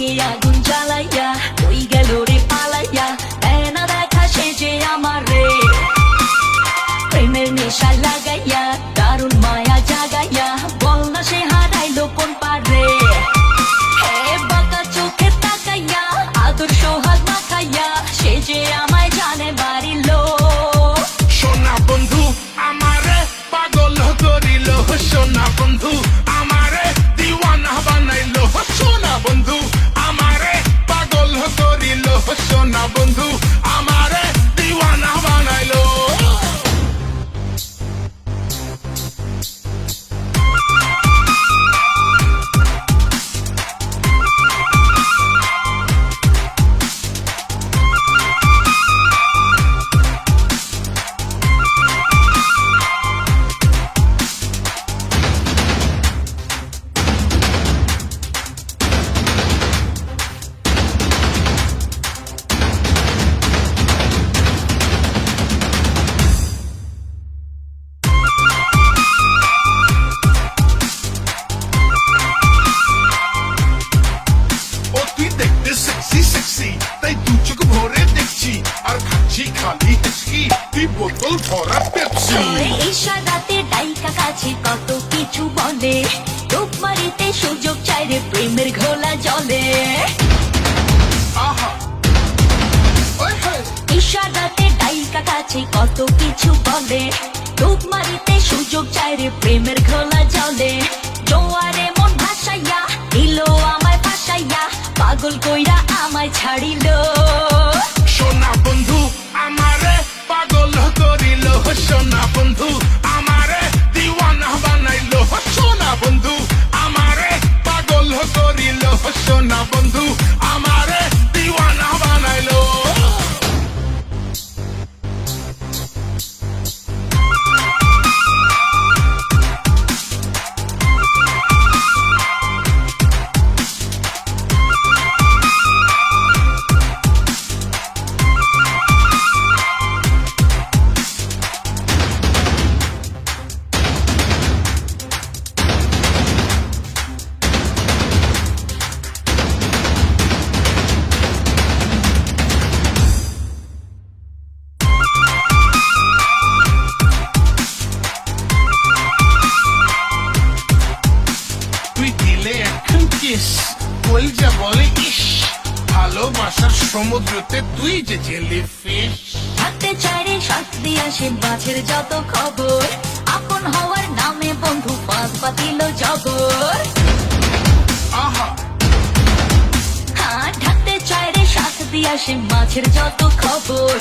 বুকে আগুন জ্বালাইয়া ওই গেল রে পালাইয়া এনা দেখা সে যে আমার রে প্রেমের নেশা লাগাইয়া দারুণ মায়া জাগাইয়া বল না সে হারাইলো কোন পারে হে বাঁকা চোখে তাকাইয়া আদর সোহাগ মাখাইয়া সে যে আমায় জানে বাড়িলো সোনা বন্ধু আমারে পাগল করিল সোনা বন্ধু আমারে দিওয়ানা বানাইলো সোনা বন্ধু আমারে পাগল করিল সোনা বন্ধু আমারে দিওয়ানা বানাইলো তাই দু চোখ ভরে দেখছি আর খাচ্ছি খালি হেসকি তুই বোতল ভরা পেপসি ইশারাতে ডাইকা কাছে কত কিছু বলে রূপ মারিতে সুযোগ চাই রে প্রেমের ঘোলা জলে আহা ওই হয় ইশারাতে ডাইকা কাছে কত কিছু বলে রূপ মারিতে সুযোগ চাই রে প্রেমের ঘোলা জলে জোয়ারে মন ভাসাইয়া দিল আমায় ফাঁসাইয়া পাগল কইরা আমায় ছাড়িল সোনা বন্ধু আমারে পাগল করিল সোনা বন্ধু আমারে দিওয়ানা বানাইলো সোনা বন্ধু আমারে পাগল করিল সোনা বন্ধু আমারে দিওয়ানা বানাইলো কলজা বলে ইস ভালোবাসার সমুদ্রতে তুই যে জেলিফিশ থাকতে চাইরে সাথ দিয়া সে মাছের যত খবর আপন হওয়ার নামে বন্ধু ফাঁস পাতিল জবর আহা হ্যাঁ ঢাকতে চাইরে সাথ দিয়া সে মাছের যত খবর